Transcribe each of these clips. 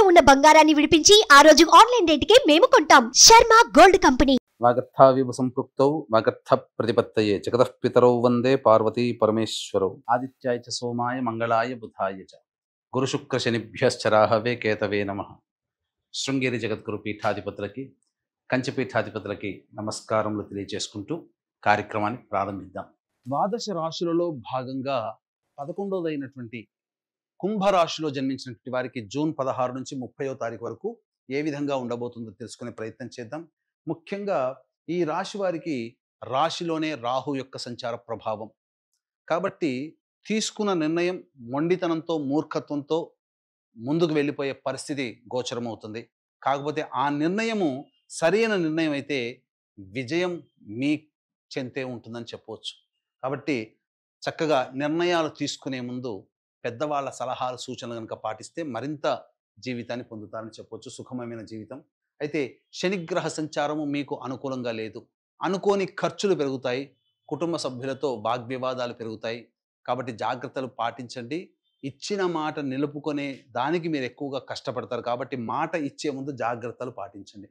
ఉన్న బంగారాన్ని విడిపించి ఆ రోజు ఆన్లైన్ రేటుకే మేము కొంటాం. Sharma gold company. వాగర్థావివ సంపృక్తౌ వాగర్థ ప్రతిపత్తయే జగతః పితరౌ వందే పార్వతీ పరమేశ్వరౌ ఆదిత్యాయ చ సోమాయ మంగళాయ బుధాయ చ గురుశుక్ర శనిభ్యశ్చ రాహవే కేతవే నమః. శృంగేరి జగద్గురు పీఠాధిపతులకి కంచి పీఠాధిపతులకి నమస్కారములు తెలియజేసుకుంటూ కార్యక్రమాన్ని ప్రారంభిద్దాం. ద్వాదశ రాశులలో భాగంగా 11వదైనటువంటి కుంభరాశిలో జన్మించినటువంటి వారికి జూన్ 16 నుంచి 30వ తారీఖు వరకు ఏ విధంగా ఉండబోతుందో తెలుసుకునే ప్రయత్నం చేద్దాం. ముఖ్యంగా ఈ రాశి వారికి రాశిలోనే రాహు యొక్క సంచార ప్రభావం కాబట్టి తీసుకున్న నిర్ణయం మొండితనంతో మూర్ఖత్వంతో ముందుకు వెళ్ళిపోయే పరిస్థితి గోచరమవుతుంది. కాకపోతే ఆ నిర్ణయము సరైన నిర్ణయం అయితే విజయం మీ చెంతే ఉంటుందని చెప్పవచ్చు. కాబట్టి చక్కగా నిర్ణయాలు తీసుకునే ముందు పెద్దవాళ్ళ సలహాలు సూచనలు కనుక పాటిస్తే మరింత జీవితాన్ని పొందుతారని చెప్పవచ్చు, సుఖమమైన జీవితం. అయితే శనిగ్రహ సంచారము మీకు అనుకూలంగా లేదు. అనుకోని ఖర్చులు పెరుగుతాయి, కుటుంబ సభ్యులతో వాగ్వివాదాలు పెరుగుతాయి. కాబట్టి జాగ్రత్తలు పాటించండి. ఇచ్చిన మాట నిలుపుకునే దానికి మీరు ఎక్కువగా కష్టపడతారు కాబట్టి మాట ఇచ్చే ముందు జాగ్రత్తలు పాటించండి.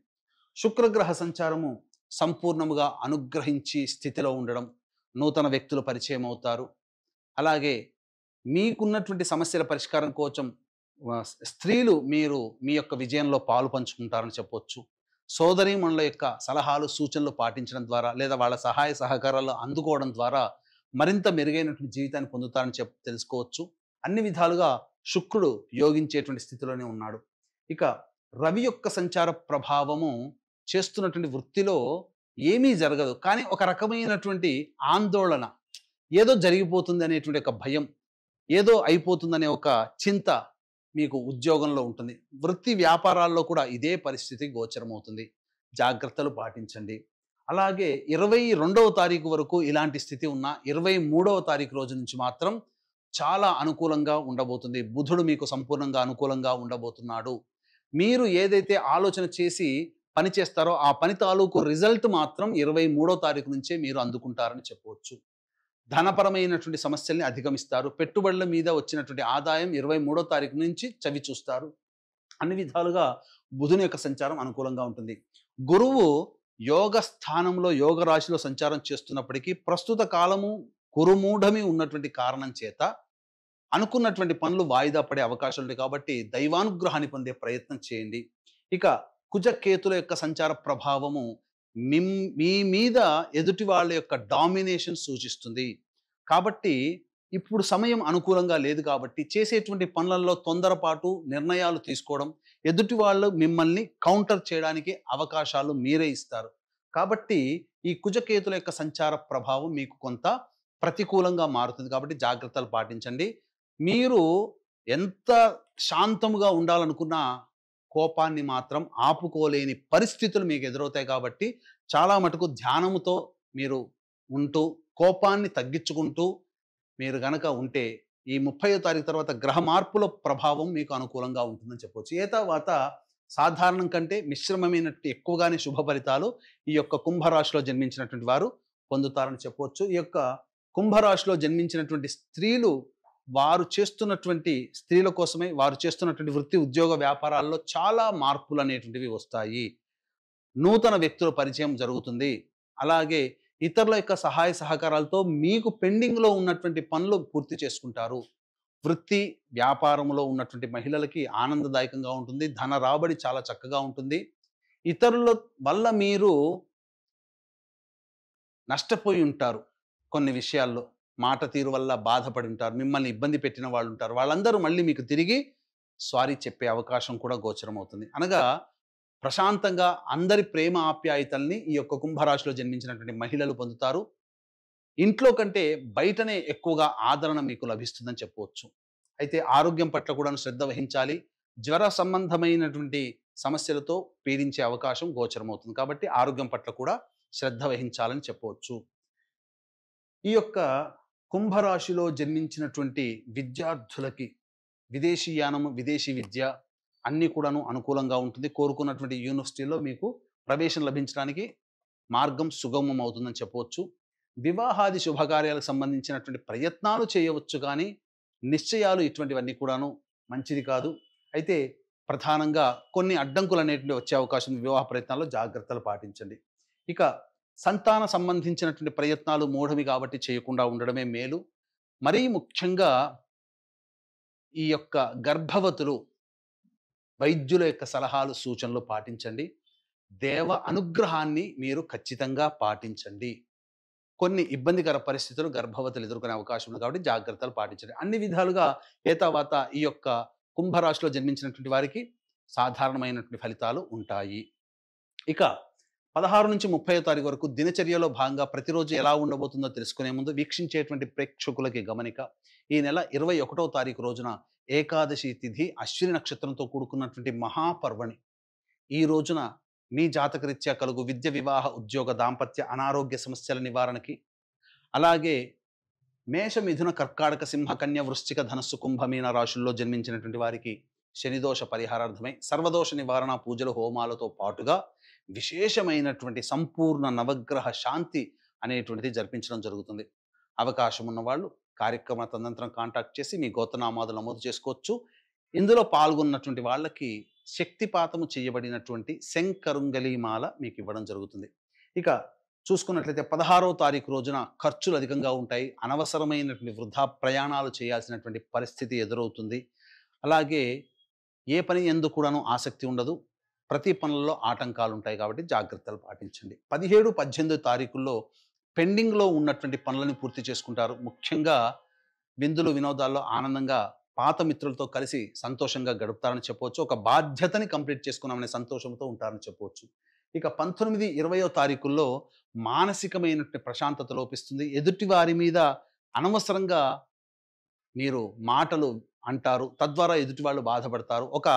శుక్రగ్రహ సంచారము సంపూర్ణముగా అనుగ్రహించి స్థితిలో ఉండడం, నూతన వ్యక్తులు పరిచయం అవుతారు. అలాగే మీకున్నటువంటి సమస్యల పరిష్కారం కోసం స్త్రీలు మీరు మీ యొక్క విజయంలో పాలు పంచుకుంటారని చెప్పొచ్చు. సోదరీమణుల యొక్క సలహాలు సూచనలు పాటించడం ద్వారా లేదా వాళ్ళ సహాయ సహకారాలు అందుకోవడం ద్వారా మరింత మెరుగైనటువంటి జీవితాన్ని పొందుతారని తెలుసుకోవచ్చు. అన్ని విధాలుగా శుక్రుడు యోగించేటువంటి స్థితిలోనే ఉన్నాడు. ఇక రవి యొక్క సంచార ప్రభావము చేస్తున్నటువంటి వృత్తిలో ఏమీ జరగదు, కానీ ఒక రకమైనటువంటి ఆందోళన, ఏదో జరిగిపోతుంది అనేటువంటి ఒక భయం, ఏదో అయిపోతుందనే ఒక చింత మీకు ఉద్యోగంలో ఉంటుంది. వృత్తి వ్యాపారాల్లో కూడా ఇదే పరిస్థితి గోచరమవుతుంది. జాగ్రత్తలు పాటించండి. అలాగే 22వ తారీఖు వరకు ఇలాంటి స్థితి ఉన్నా 23వ తారీఖు రోజు నుంచి మాత్రం చాలా అనుకూలంగా ఉండబోతుంది. బుధుడు మీకు సంపూర్ణంగా అనుకూలంగా ఉండబోతున్నాడు. మీరు ఏదైతే ఆలోచన చేసి పని చేస్తారో ఆ పని తాలూకు రిజల్ట్ మాత్రం 23వ తారీఖు నుంచే మీరు అందుకుంటారని చెప్పవచ్చు. ధనపరమైనటువంటి సమస్యల్ని అధిగమిస్తారు. పెట్టుబడుల మీద వచ్చినటువంటి ఆదాయం 23వ తారీఖు నుంచి చవి చూస్తారు. అన్ని విధాలుగా బుధుని యొక్క సంచారం అనుకూలంగా ఉంటుంది. గురువు యోగ స్థానంలో యోగ రాశిలో సంచారం చేస్తున్నప్పటికీ ప్రస్తుత కాలము కురుమూఢమి ఉన్నటువంటి కారణం చేత అనుకున్నటువంటి పనులు వాయిదా పడే అవకాశాలు ఉంటాయి. కాబట్టి దైవానుగ్రహాన్ని పొందే ప్రయత్నం చేయండి. ఇక కుజకేతుల యొక్క సంచార ప్రభావము మీ మీద ఎదుటి వాళ్ళ యొక్క డామినేషన్ సూచిస్తుంది. కాబట్టి ఇప్పుడు సమయం అనుకూలంగా లేదు కాబట్టి చేసేటువంటి పనులలో తొందరపాటు నిర్ణయాలు తీసుకోవడం, ఎదుటి వాళ్ళు మిమ్మల్ని కౌంటర్ చేయడానికి అవకాశాలు మీరే ఇస్తారు. కాబట్టి ఈ కుజకేతుల యొక్క సంచార ప్రభావం మీకు కొంత ప్రతికూలంగా మారుతుంది. కాబట్టి జాగ్రత్తలు పాటించండి. మీరు ఎంత శాంతముగా ఉండాలనుకున్నా కోపాన్ని మాత్రం ఆపుకోలేని పరిస్థితులు మీకు ఎదురవుతాయి. కాబట్టి చాలా మటుకు ధ్యానముతో మీరు ఉంటూ కోపాన్ని తగ్గించుకుంటూ మీరు గనక ఉంటే ఈ 30వ తారీఖు తర్వాత గ్రహ మార్పుల ప్రభావం మీకు అనుకూలంగా ఉంటుందని చెప్పవచ్చు. ఏ తర్వాత సాధారణం కంటే మిశ్రమమైనట్టు ఎక్కువగానే శుభ ఫలితాలు ఈ యొక్క కుంభరాశిలో జన్మించినటువంటి వారు పొందుతారని చెప్పవచ్చు. ఈ యొక్క కుంభరాశిలో జన్మించినటువంటి స్త్రీలు స్త్రీల కోసమే వారు చేస్తున్నటువంటి వృత్తి ఉద్యోగ వ్యాపారాల్లో చాలా మార్పులు అనేటువంటివి వస్తాయి. నూతన వ్యక్తుల పరిచయం జరుగుతుంది. అలాగే ఇతరుల యొక్క సహాయ సహకారాలతో మీకు పెండింగ్లో ఉన్నటువంటి పనులు పూర్తి చేసుకుంటారు. వృత్తి వ్యాపారంలో ఉన్నటువంటి మహిళలకి ఆనందదాయకంగా ఉంటుంది. ధన రాబడి చాలా చక్కగా ఉంటుంది. ఇతరుల వల్ల మీరు నష్టపోయి ఉంటారు. కొన్ని విషయాల్లో మాట తీరు వల్ల బాధపడి ఉంటారు. మిమ్మల్ని ఇబ్బంది పెట్టిన వాళ్ళు ఉంటారు. వాళ్ళందరూ మళ్ళీ మీకు తిరిగి సారీ చెప్పే అవకాశం కూడా గోచరమవుతుంది. అనగా ప్రశాంతంగా అందరి ప్రేమ ఆప్యాయతల్ని ఈ యొక్క కుంభరాశిలో జన్మించినటువంటి మహిళలు పొందుతారు. ఇంట్లో కంటే బయటనే ఎక్కువగా ఆదరణ మీకు లభిస్తుందని చెప్పవచ్చు. అయితే ఆరోగ్యం పట్ల కూడా శ్రద్ధ వహించాలి. జ్వర సంబంధమైనటువంటి సమస్యలతో పీడించే అవకాశం గోచరమవుతుంది. కాబట్టి ఆరోగ్యం పట్ల కూడా శ్రద్ధ వహించాలని చెప్పవచ్చు. ఈ యొక్క కుంభరాశిలో జన్మించినటువంటి విద్యార్థులకి విదేశీయానము, విదేశీ విద్య అన్నీ కూడాను అనుకూలంగా ఉంటుంది. కోరుకున్నటువంటి యూనివర్సిటీలో మీకు ప్రవేశం లభించడానికి మార్గం సుగమం అవుతుందని చెప్పవచ్చు. వివాహాది శుభకార్యాలకు సంబంధించినటువంటి ప్రయత్నాలు చేయవచ్చు, కానీ నిశ్చయాలు ఇటువంటివన్నీ కూడాను మంచిది కాదు. అయితే ప్రధానంగా కొన్ని అడ్డంకులు అనేటివి వచ్చే అవకాశం ఉంది. వివాహ ప్రయత్నాల్లో జాగ్రత్తలు పాటించండి. ఇక సంతాన సంబంధించినటువంటి ప్రయత్నాలు మూఢమి కాబట్టి చేయకుండా ఉండడమే మేలు. మరీ ముఖ్యంగా ఈ యొక్క గర్భవతులు వైద్యుల యొక్క సలహాలు సూచనలు పాటించండి. దేవ అనుగ్రహాన్ని మీరు ఖచ్చితంగా పాటించండి. కొన్ని ఇబ్బందికర పరిస్థితులు గర్భవతులు ఎదుర్కొనే అవకాశం ఉంది కాబట్టి జాగ్రత్తలు పాటించండి. అన్ని విధాలుగా ఏతావాత ఈ యొక్క కుంభరాశిలో జన్మించినటువంటి వారికి సాధారణమైనటువంటి ఫలితాలు ఉంటాయి. ఇక 16 నుంచి 30వ తారీఖు వరకు దినచర్యలో భాగంగా ప్రతిరోజు ఎలా ఉండబోతుందో తెలుసుకునే ముందు వీక్షించేటువంటి ప్రేక్షకులకి గమనిక. ఈ నెల 21వ తారీఖు రోజున ఏకాదశి తిథి అశ్విని నక్షత్రంతో కూడుకున్నటువంటి మహాపర్వణి. ఈ రోజున మీ జాతకరీత్యా కలుగు విద్య, వివాహ, ఉద్యోగ, దాంపత్య, అనారోగ్య సమస్యల నివారణకి, అలాగే మేష, మిథున, కర్కాటక, సింహ, కన్య, వృశ్చిక, ధనస్సు, కుంభ, మీన రాశుల్లో జన్మించినటువంటి వారికి శనిదోష పరిహారార్థమై సర్వదోష నివారణ పూజలు, హోమాలతో పాటుగా విశేషమైనటువంటి సంపూర్ణ నవగ్రహ శాంతి అనేటువంటిది జరిపించడం జరుగుతుంది. అవకాశం ఉన్నవాళ్ళు కార్యక్రమ తదనంతరం కాంటాక్ట్ చేసి మీ గోత్రనామాలు నమోదు చేసుకోవచ్చు. ఇందులో పాల్గొన్నటువంటి వాళ్ళకి శక్తిపాతము చేయబడినటువంటి శంకరుంగలీమాల మీకు ఇవ్వడం జరుగుతుంది. ఇక చూసుకున్నట్లయితే 16వ తారీఖు రోజున ఖర్చులు అధికంగా ఉంటాయి. అనవసరమైనటువంటి వృధా ప్రయాణాలు చేయాల్సినటువంటి పరిస్థితి ఎదురవుతుంది. అలాగే ఏ పని ఎందు కూడాను ఆసక్తి ఉండదు. ప్రతి పనుల్లో ఆటంకాలు ఉంటాయి కాబట్టి జాగ్రత్తలు పాటించండి. 17, 18 తారీఖుల్లో పెండింగ్లో ఉన్నటువంటి పనులను పూర్తి చేసుకుంటారు. ముఖ్యంగా విందులు, వినోదాల్లో ఆనందంగా పాత మిత్రులతో కలిసి సంతోషంగా గడుపుతారని చెప్పవచ్చు. ఒక బాధ్యతని కంప్లీట్ చేసుకున్నామనే సంతోషంతో ఉంటారని చెప్పవచ్చు. ఇక 19, 20వ తారీఖుల్లో మానసికమైనటువంటి ప్రశాంతత లోపిస్తుంది. ఎదుటి వారి మీద అనవసరంగా మీరు మాటలు అంటారు, తద్వారా ఎదుటి వాళ్ళు బాధపడతారు. ఒక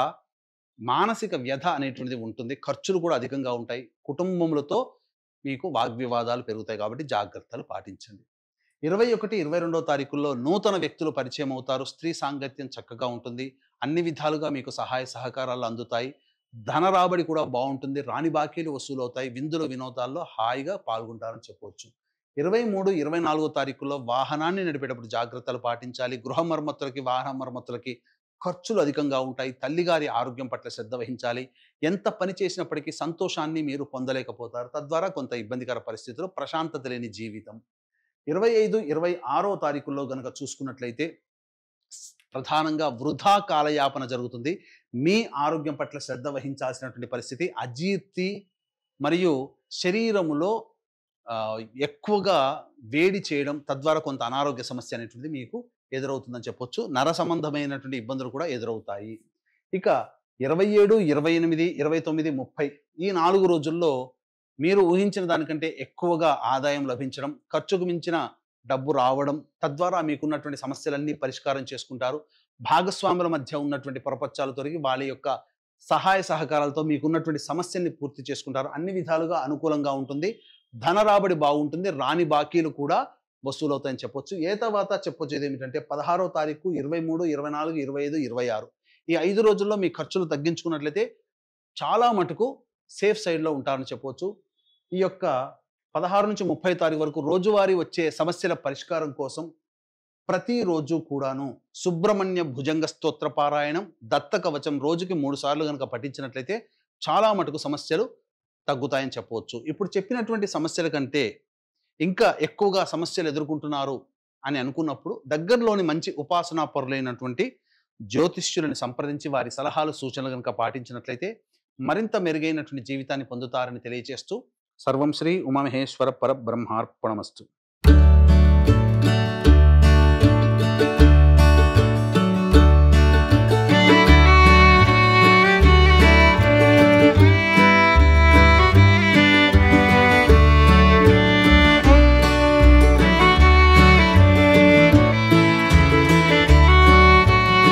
మానసిక వ్యధ అనేటువంటిది ఉంటుంది. ఖర్చులు కూడా అధికంగా ఉంటాయి. కుటుంబములతో మీకు వాగ్వివాదాలు పెరుగుతాయి కాబట్టి జాగ్రత్తలు పాటించండి. 21, 22వ తారీఖుల్లో నూతన వ్యక్తులు పరిచయం అవుతారు. స్త్రీ సాంగత్యం చక్కగా ఉంటుంది. అన్ని విధాలుగా మీకు సహాయ సహకారాలు అందుతాయి. ధన రాబడి కూడా బాగుంటుంది. రాని బాకీలు వసూలు అవుతాయి. విందులు, వినోదాల్లో హాయిగా పాల్గొంటారని చెప్పవచ్చు. 23, 24వ తారీఖుల్లో వాహనాన్ని నడిపేటప్పుడు జాగ్రత్తలు పాటించాలి. గృహ మరమ్మతులకి, వాహన మరమ్మతులకి ఖర్చులు అధికంగా ఉంటాయి. తల్లిగారి ఆరోగ్యం పట్ల శ్రద్ధ వహించాలి. ఎంత పని చేసినప్పటికీ సంతోషాన్ని మీరు పొందలేకపోతారు. తద్వారా కొంత ఇబ్బందికర పరిస్థితులు, ప్రశాంతత లేని జీవితం. 25, 26వ తారీఖుల్లో గనక చూసుకున్నట్లయితే ప్రధానంగా వృధా కాలయాపన జరుగుతుంది. మీ ఆరోగ్యం పట్ల శ్రద్ధ వహించాల్సినటువంటి పరిస్థితి. అజీర్తి మరియు శరీరములో ఎక్కువగా వేడి చేయడం, తద్వారా కొంత అనారోగ్య సమస్య అనేటువంటిది మీకు ఎదురవుతుందని చెప్పొచ్చు. నర సంబంధమైనటువంటి ఇబ్బందులు కూడా ఎదురవుతాయి. ఇక 27, 28, 29, 30 ఈ 4 రోజుల్లో మీరు ఊహించిన దానికంటే ఎక్కువగా ఆదాయం లభించడం, ఖర్చుకు మించిన డబ్బు రావడం, తద్వారా మీకున్నటువంటి సమస్యలన్నీ పరిష్కారం చేసుకుంటారు. భాగస్వాముల మధ్య ఉన్నటువంటి పొరపచ్చాలు తొలగి వాళ్ళ యొక్క సహాయ సహకారాలతో మీకున్నటువంటి సమస్యల్ని పూర్తి చేసుకుంటారు. అన్ని విధాలుగా అనుకూలంగా ఉంటుంది. ధన రాబడి బాగుంటుంది. రాని బాకీలు కూడా వసూలవుతాయని చెప్పొచ్చు. ఏ తర్వాత చెప్పొచ్చేది ఏమిటంటే 16వ తారీఖు, 23, 24, 25, 26 ఈ 5 రోజుల్లో మీ ఖర్చులు తగ్గించుకున్నట్లయితే చాలా మటుకు సేఫ్ సైడ్లో ఉంటారని చెప్పవచ్చు. ఈ యొక్క 16 నుంచి 30 తారీఖు వరకు రోజువారీ వచ్చే సమస్యల పరిష్కారం కోసం ప్రతిరోజు కూడాను సుబ్రహ్మణ్య భుజంగ స్తోత్ర పారాయణం, దత్త కవచం రోజుకి 3 సార్లు కనుక పఠించినట్లయితే చాలా మటుకు సమస్యలు తగ్గుతాయని చెప్పవచ్చు. ఇప్పుడు చెప్పినటువంటి సమస్యల కంటే ఇంకా ఎక్కువగా సమస్యలు ఎదుర్కొంటున్నారు అని అనుకున్నప్పుడు దగ్గరలోని మంచి ఉపాసనా పరులైనటువంటి జ్యోతిష్యులను సంప్రదించి వారి సలహాలు, సూచనలు కనుక పాటించినట్లయితే మరింత మెరుగైనటువంటి జీవితాన్ని పొందుతారని తెలియజేస్తూ సర్వం శ్రీ ఉమామహేశ్వర పరబ్రహ్మార్పణమస్తు.